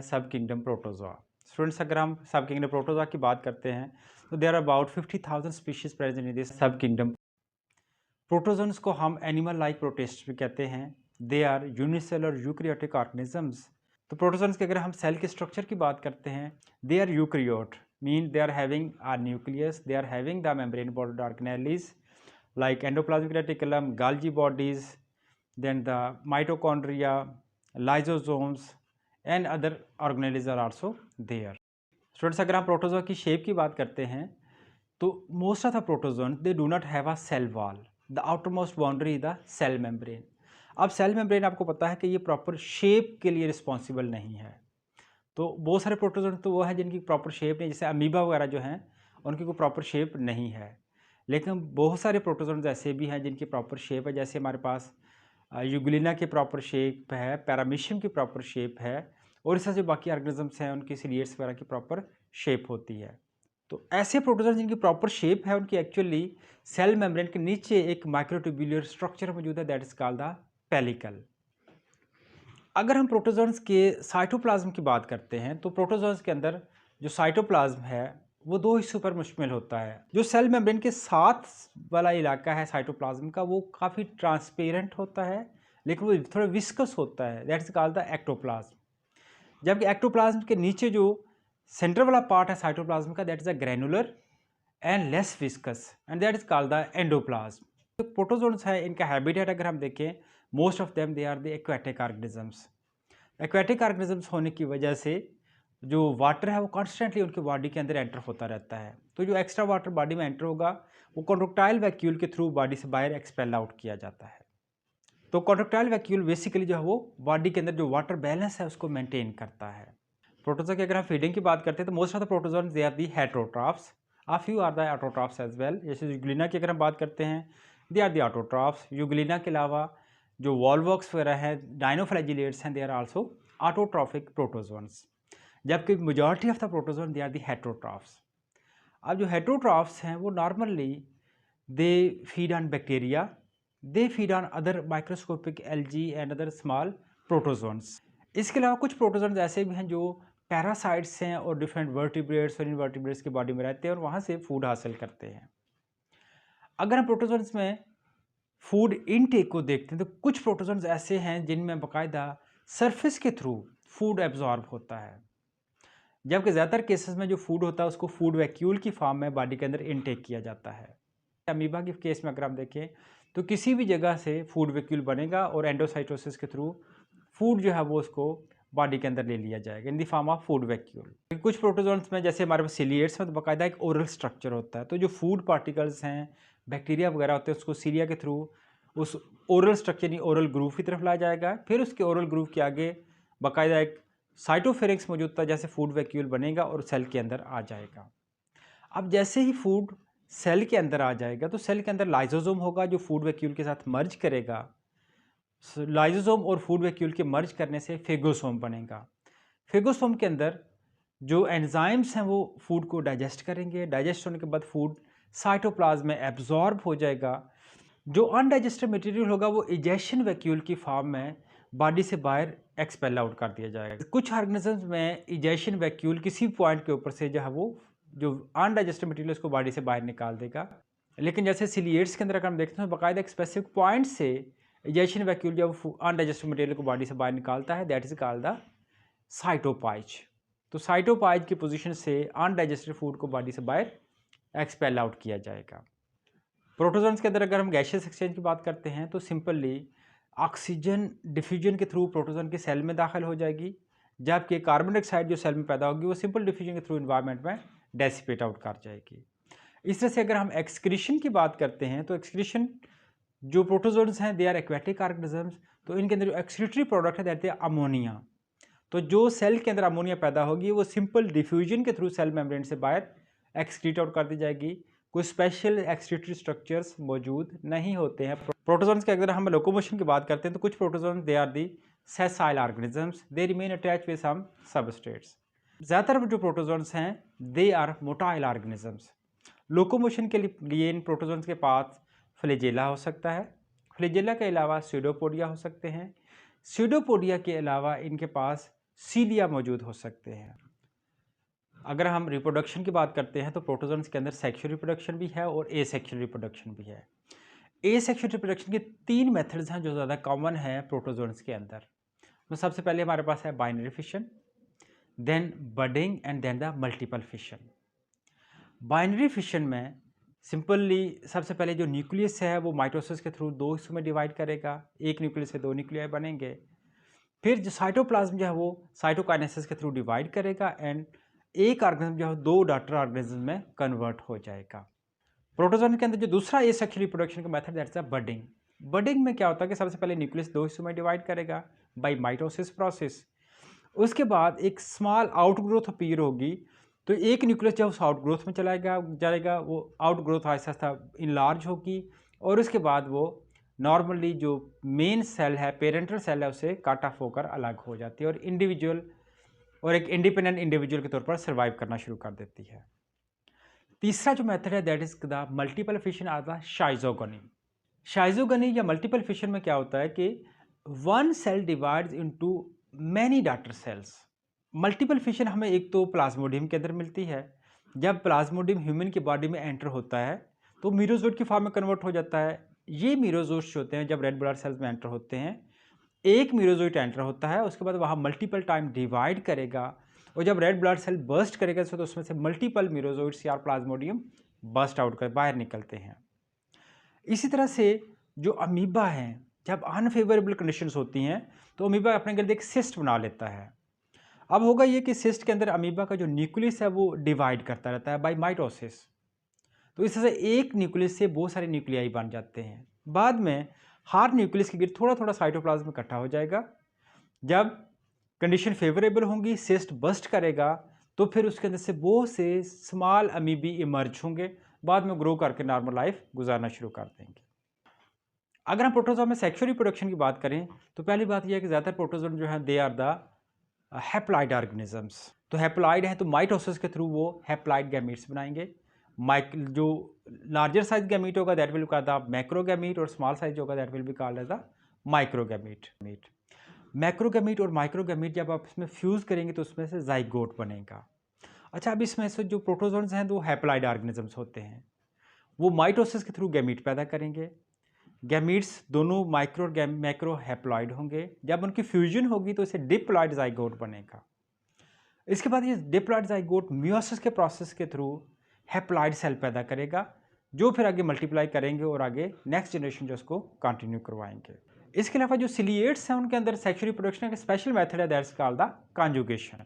सब kingdom protozoa. Students, अगर हम सब किंगडम प्रोटोजोआ की बात करते हैं तो there are about 50,000 species present in this sub kingdom. Protozoans को हम एनिमल लाइक प्रोटिस्ट भी कहते हैं। They are unicellular eukaryotic organisms. तो प्रोटोजोन्स के अगर हम सेल के स्ट्रक्चर की बात करते हैं, they are eukaryote, mean they are having a nucleus, they are having the membrane bordered organelles like endoplasmic reticulum, Golgi bodies, then the mitochondria, lysosomes and other organelles are also there. Students, अगर हम protozoa की shape की बात करते हैं तो most of the protozoan they do not have a cell wall, the outermost boundary is the cell membrane. अब cell membrane आपको पता है कि ये प्रॉपर शेप के लिए रिस्पॉन्सिबल नहीं है। तो बहुत सारे प्रोटोजोन तो वो है जिनकी प्रॉपर शेप नहीं, जैसे अमीबा वगैरह जो हैं उनकी कोई प्रॉपर शेप नहीं है। लेकिन बहुत सारे प्रोटोजोन्स ऐसे भी हैं जिनकी प्रॉपर शेप है, जैसे हमारे पास यूग्लिना की प्रॉपर शेप है, पैरामीशियम की प्रॉपर शेप है, और इस तरह से बाकी ऑर्गेनिजम्स हैं उनकी सिलिएट्स वगैरह की प्रॉपर शेप होती है। तो ऐसे प्रोटोजोन जिनकी प्रॉपर शेप है उनकी एक्चुअली सेल मेम्ब्रेन के नीचे एक माइक्रोट्यूब्यूलर स्ट्रक्चर मौजूद है, that is called the pellicle. अगर हम प्रोटोजोन्स के साइटोप्लाज्म की बात करते हैं तो प्रोटोजोन्स के अंदर जो साइटोप्लाज्म है वो दो हिस्सों पर मुश्तमिल होता है। जो सेल मेम्ब्रेन के साथ वाला इलाका है साइटोप्लाज्म का वो काफ़ी ट्रांसपेरेंट होता है, लेकिन वो थोड़ा विस्कस होता है, that is called the ectoplasm. जबकि एक्टोप्लाज्म के नीचे जो सेंटर वाला पार्ट है साइटोप्लाज्म का, that is a granular and less viscous and that is called the endoplasm. जो प्रोटोजोन्स है इनका हैबिटेट अगर हम देखें, most of them they are the aquatic organisms. Aquatic organisms होने की वजह से जो वाटर है वो कॉन्स्टेंटली उनके बॉडी के अंदर एंटर होता रहता है। तो जो एक्स्ट्रा वाटर बॉडी में एंटर होगा वो कॉन्ट्रैक्टाइल वैक्यूल के थ्रू बॉडी से बाहर एक्सपेल आउट किया जाता है। तो कॉन्ट्रैक्टाइल वैक्यूल बेसिकली जो है वो बॉडी के अंदर जो वाटर बैलेंस है उसको मेंटेन करता है। प्रोटोजोआ की अगर हम फीडिंग की बात करते हैं तो most of the protozoans they are the heterotrophs, a few are the autotrophs as well. जैसे यूग्लिना की अगर हम बात करते हैं, they are the autotrophs. Euglena के अलावा जो वॉलवॉक्स वगैरह है, डायनोफ्लैजिलेट्स हैं, they are also autotrophic protozoans. जबकि majority of the protozoan they are the heterotrophs. अब जो हेटेरोट्रॉफ्स हैं वो normally they feed on bacteria, they feed on other microscopic algae and other small protozoans. इसके अलावा कुछ प्रोटोजोन्स ऐसे भी हैं जो पैरासाइट्स हैं और डिफरेंट वर्टिब्रेट्स और इनवर्टिब्रेट्स की बॉडी में रहते हैं और वहाँ से फूड हासिल करते हैं। अगर हम प्रोटोजोन्स में फूड इनटेक को देखते हैं तो कुछ प्रोटोजोन्स ऐसे हैं जिनमें बाकायदा सरफेस के थ्रू फूड एब्जॉर्ब होता है, जबकि ज़्यादातर केसेस में जो फूड होता है उसको फूड वैक्यूल की फॉर्म में बॉडी के अंदर इनटेक किया जाता है। अमीबा के केस में अगर हम देखें तो किसी भी जगह से फूड वैक्यूल बनेगा और एंडोसाइटोसिस के थ्रू फूड जो है वो उसको बॉडी के अंदर ले लिया जाएगा in the form of food vacuole. कुछ प्रोटोजोन्स में जैसे हमारे पास सिलिएट्स में तो बाकायदा एक ओरल स्ट्रक्चर होता है, तो जो फूड पार्टिकल्स हैं, बैक्टीरिया वगैरह होते हैं, उसको सीलिया के थ्रू उस ओरल स्ट्रक्चर यानी ओरल ग्रूव की तरफ लाया जाएगा। फिर उसके ओरल ग्रूव के आगे बाकायदा एक साइटोफेरिंक्स मौजूद था, जैसे फूड वैक्यूल बनेगा और सेल के अंदर आ जाएगा। अब जैसे ही फूड सेल के अंदर आ जाएगा तो सेल के अंदर लाइसोसोम होगा जो फूड वैक्यूल के साथ मर्ज करेगा। लाइसोसोम और फूड वैक्यूल के मर्ज करने से फेगोसोम बनेगा। फेगोसोम के अंदर जो एंजाइम्स हैं वो फूड को डाइजेस्ट करेंगे। डाइजेस्ट होने के बाद फूड साइटोप्लाज्म में एब्जॉर्ब हो जाएगा। जो अनडाइजेस्टेड मटेरियल होगा वो इजेक्शन वैक्यूल की फॉर्म में बॉडी से बाहर एक्सपेल आउट कर दिया जाएगा। कुछ ऑर्गेनिजम्स में इजेक्शन वैक्यूल किसी पॉइंट के ऊपर से जो है वो जो अनडाइजेस्टेड मटेरियल उसको बॉडी से बाहर निकाल देगा। लेकिन जैसे सिलिएट्स के अंदर अगर हम देखते हैं तो बाकायदा एक स्पेसिफिक पॉइंट से इजेक्शन वैक्यूल जब अनडाइजेस्टेड मटेरियल को बॉडी से बाहर निकालता है, दैट इज कॉल्ड द साइटोपाइज। तो साइटोपाइज की पोजीशन से अनडाइजेस्टेड फूड को बॉडी से बाहर एक्सपेल आउट किया जाएगा। प्रोटोजोन्स के अंदर अगर हम गैशियस एक्सचेंज की बात करते हैं तो सिंपली ऑक्सीजन डिफ्यूजन के थ्रू प्रोटोजोन के सेल में दाखिल हो जाएगी, जबकि कार्बन डाइऑक्साइड जो सेल में पैदा होगी वो सिंपल डिफ्यूजन के थ्रू इन्वायरमेंट में डेसिपेट आउट कर जाएगी। इस तरह से अगर हम एक्सक्रीशन की बात करते हैं तो एक्सक्रीशन जो प्रोटोजोन्स हैं दे आर एक्वेटिक ऑर्गेनिजम्स, तो इनके अंदर जो एक्सक्रीटरी प्रोडक्ट है दैट इज अमोनिया। तो जो सेल के अंदर अमोनिया पैदा होगी वो सिंपल डिफ्यूजन के थ्रू सेल मेम्ब्रेन से बाहर एक्सक्रीट आउट कर दी जाएगी। कोई स्पेशल एक्सक्रीटरी स्ट्रक्चर्स मौजूद नहीं होते हैं। प्रोटोजोन्स के अगर हम लोकोमोशन की बात करते हैं तो कुछ protozoans they are the sessile organisms, they remain attach with some substrates. ज़्यादातर जो प्रोटोजोन्स हैं they are motile organisms. Locomotion के लिए इन प्रोटोजोन्स के पास फ्लैजेला हो सकता है। फ्लैजेला के अलावा स्यूडोपोडिया हो सकते हैं। स्यूडोपोडिया के अलावा इनके पास सीलिया मौजूद हो सकते हैं। अगर हम रिप्रोडक्शन की बात करते हैं तो प्रोटोजोन्स के अंदर सेक्सुअल रिप्रोडक्शन भी है और एसेक्सुअल रिप्रोडक्शन भी है। एसेक्सुअल रिप्रोडक्शन के 3 मेथड्स हैं जो ज़्यादा कॉमन है प्रोटोजोन्स के अंदर। तो सबसे पहले हमारे पास है binary fission, then budding and then the multiple fission. Binary fission में सिंपली सबसे पहले जो न्यूक्लियस है वो माइटोसिस के थ्रू 2 हिस्सों में डिवाइड करेगा, एक न्यूक्लियस से 2 न्यूक्लियाई बनेंगे। फिर जो साइटोप्लाज्म जो है वो साइटोकाइनेसिस के थ्रू डिवाइड करेगा एंड एक ऑर्गेनिज्म जो है 2 डॉटर ऑर्गेनिज्म में कन्वर्ट हो जाएगा। प्रोटोजोन के अंदर जो दूसरा एसेक्सुअल रिप्रोडक्शन का मेथड दैट्स बडिंग। बडिंग में क्या होता है कि सबसे पहले न्यूक्लियस 2 हिस्सों में डिवाइड करेगा बाय माइटोसिस प्रोसेस। उसके बाद एक स्मॉल आउटग्रोथ अपीयर होगी, तो एक न्यूक्लियस जब उस आउटग्रोथ में चलाएगा जाएगा, वो आउटग्रोथ आहिस्ता आहिस्ता इनलार्ज होगी और उसके बाद वो नॉर्मली जो मेन सेल है, पेरेंटल सेल है, उसे काट ऑफ होकर अलग हो जाती है और इंडिविजुअल और एक इंडिपेंडेंट इंडिविजुअल के तौर पर सर्वाइव करना शुरू कर देती है। तीसरा जो मेथड है that is the multiple fission और द शाइजोगनी। शाइजोगनी या मल्टीपल फिशन में क्या होता है कि one cell divides into many daughter cells. Multiple fission हमें एक तो प्लाज्मोडियम के अंदर मिलती है। जब प्लाज्मोडियम ह्यूमन की बॉडी में एंटर होता है तो मीरोजोइट की फॉर्म में कन्वर्ट हो जाता है। ये मीरोजोइट्स होते हैं जब रेड ब्लड सेल्स में एंटर होते हैं, एक मीरोजोइट एंटर होता है, उसके बाद वहाँ मल्टीपल टाइम डिवाइड करेगा और जब रेड ब्लड सेल बर्स्ट करेगा तो उसमें से मल्टीपल मीरोजोइट्स या प्लाज्मोडियम बर्स्ट आउट कर बाहर निकलते हैं। इसी तरह से जो अमीबा हैं, जब अनफेवरेबल कंडीशंस होती हैं तो अमीबा अपने गिर्द एक सिस्ट बना लेता है। अब होगा ये कि सिस्ट के अंदर अमीबा का जो न्यूक्लियस है वो डिवाइड करता रहता है बाय माइटोसिस। तो इस तरह से एक न्यूक्लियस से बहुत सारे न्यूक्लियाई बन जाते हैं। बाद में हर न्यूक्लियस के गिर्द थोड़ा थोड़ा साइटोप्लाज्म इकट्ठा हो जाएगा। जब कंडीशन फेवरेबल होंगी, सिस्ट बस्ट करेगा, तो फिर उसके अंदर से बहुत से स्मॉल अमीबी इमर्ज होंगे, बाद में ग्रो करके नॉर्मल लाइफ गुजारना शुरू कर देंगे। अगर हम प्रोटोजोआ में सेक्सुअल रिप्रोडक्शन की बात करें तो पहली बात यह है कि ज़्यादातर प्रोटोजोन जो है they are the haploid organisms. तो हैप्लॉइड है तो माइटोसिस के थ्रू वो हैप्लॉइड गैमीट्स बनाएंगे। जो लार्जर साइज गैमीट होगा that will called the macrogamete और स्मॉल साइज होगा that will be called as the microgamete. Macrogamete और माइक्रोगैमीट जब आप इसमें फ्यूज़ करेंगे तो उसमें से जाइगोट बनेगा। अच्छा, अब इसमें से जो प्रोटोजोन्स हैं वो हैप्लॉइड ऑर्गेनिजम्स होते हैं, वो माइटोसिस के थ्रू गैमीट पैदा करेंगे। गैमीट्स दोनों मैक्रो हैप्लॉइड होंगे। जब उनकी फ्यूजन होगी तो इसे डिप्लॉइड जाइगोट बनेगा। इसके बाद ये डिप्लॉइड जाइगोट मियोसिस के प्रोसेस के थ्रू हैप्लॉइड सेल पैदा करेगा, जो फिर आगे मल्टीप्लाई करेंगे और आगे नेक्स्ट जनरेशन जो उसको कंटिन्यू करवाएंगे। इसके अलावा जो सिलिएट्स हैं उनके अंदर सेक्सुअल रिप्रोडक्शन का स्पेशल मेथड है that's called the conjugation.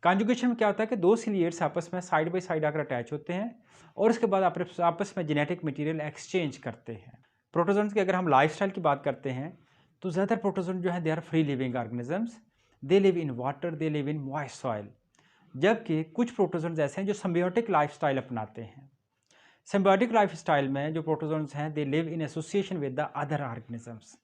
Conjugation में क्या होता है कि 2 सिलिएट्स आपस में साइड बाय साइड आकर अटैच होते हैं और उसके बाद आपस में जेनेटिक मटेरियल एक्सचेंज करते हैं। प्रोटोजोन्स की अगर हम लाइफस्टाइल की बात करते हैं तो ज़्यादातर प्रोटोजोन जो है they are free living organisms, they live in water, they live in moist soil. जबकि कुछ प्रोटोजोन्स ऐसे हैं जो सिम्बियोटिक लाइफस्टाइल अपनाते हैं। सिम्बियोटिक लाइफस्टाइल में जो प्रोटोजोन्स हैं दे live in association with the other organisms.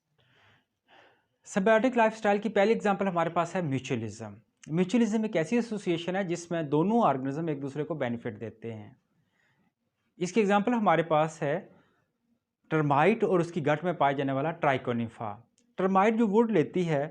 Symbiotic lifestyle की पहली एग्जांपल हमारे पास है म्यूचुअलिज्म। म्यूचुअलिज्म एक ऐसी एसोसिएशन है जिसमें दोनों ऑर्गेनिज्म एक दूसरे को बेनिफिट देते हैं। इसकी एग्जांपल हमारे पास है टर्माइट और उसकी गट में पाए जाने वाला ट्राइकोनिफा। टर्माइट जो वुड लेती है,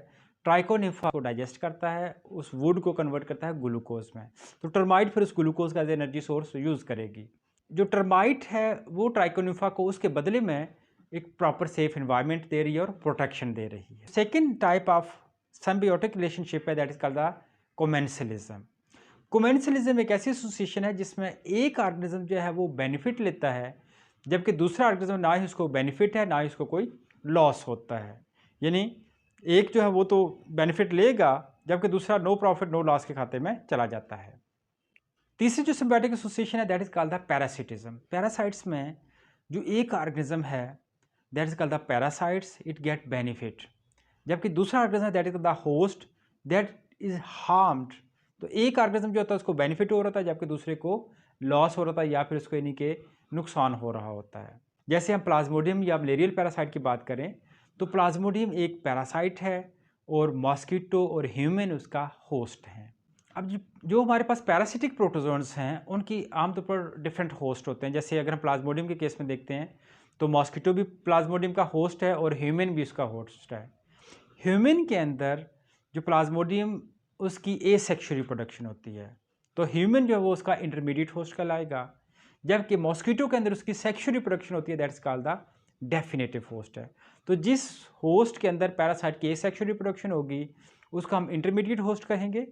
ट्राइकोनिफा को डाइजेस्ट करता है, उस वुड को कन्वर्ट करता है ग्लूकोज में। तो टर्माइट फिर उस ग्लूकोज का एज एनर्जी सोर्स यूज़ करेगी। जो टर्माइट है वो ट्राइकोनिफा को उसके बदले में एक प्रॉपर सेफ एनवायरनमेंट दे रही है और प्रोटेक्शन दे रही है। Second type of symbiotic relationship है दैट इज कॉल्ड द कोमेंसलिज्म। कोमेंसलिज्म एक ऐसी एसोसिएशन है जिसमें एक ऑर्गेनिज्म जो है वो बेनिफिट लेता है, जबकि दूसरा ऑर्गेनिज्म ना ही उसको बेनिफिट है ना ही उसको कोई लॉस होता है। यानी एक जो है वो तो बेनिफिट लेगा जबकि दूसरा नो प्रॉफिट नो लॉस के खाते में चला जाता है। तीसरी जो सिम्बियोटिक एसोसिएशन है that is called the parasitism. Parasites में जो एक ऑर्गेनिज्म है that is called the parasites, it get benefit, जबकि दूसरा organism that is the host that is harmed. तो एक ऑर्गेनिज्म जो होता है उसको बेनिफिट हो रहा था जबकि दूसरे को लॉस हो रहा था या फिर उसको यानी कि नुकसान हो रहा होता है। जैसे हम प्लाज्मोडियम या मलेरियल पैरासाइट की बात करें तो प्लाज्मोडियम एक पैरासाइट है और मॉस्किटो और ह्यूमन उसका होस्ट है। अब जो हमारे पास पैरासिटिक प्रोटोजोन्स हैं उनकी आमतौर पर डिफरेंट होस्ट होते हैं। जैसे अगर हम प्लाज्मोडियम के केस में देखते हैं तो मॉस्किटो भी प्लाज्मोडियम का होस्ट है और ह्यूमन भी उसका होस्ट है। ह्यूमन के अंदर जो प्लाज्मोडियम उसकी एसेक्सुअल रिप्रोडक्शन होती है। तो ह्यूमन जो है वो उसका इंटरमीडिएट होस्ट कहलाएगा, जबकि मॉस्किटो के अंदर उसकी सेक्सुअल रिप्रोडक्शन होती है, that's called the definitive host है। तो जिस होस्ट के अंदर पैरासाइट की एसेक्सुअल रिप्रोडक्शन होगी उसको हम इंटरमीडिएट होस्ट कहेंगे,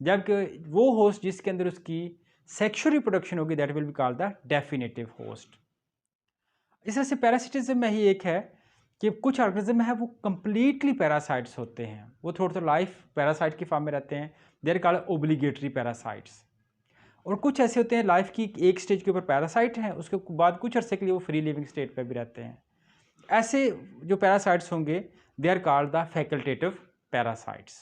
जबकि वो होस्ट जिसके अंदर उसकी सेक्सुअल रिप्रोडक्शन होगी that will be called the definitive host. इस तरह से पैरासिटिज्म में ही एक है कि कुछ ऑर्गेनिज्म है वो कंप्लीटली पैरासाइट्स होते हैं, वो थोड़ा सा लाइफ पैरासाइट की फॉर्म में रहते हैं, देर कॉल्ड ओब्लिगेटरी पैरासाइट्स। और कुछ ऐसे होते हैं लाइफ की एक स्टेज के ऊपर पैरासाइट हैं, उसके बाद कुछ अरसे के लिए वो फ्री लिविंग स्टेट पर भी रहते हैं। ऐसे जो पैरासाइट्स होंगे they are called the facultative parasites.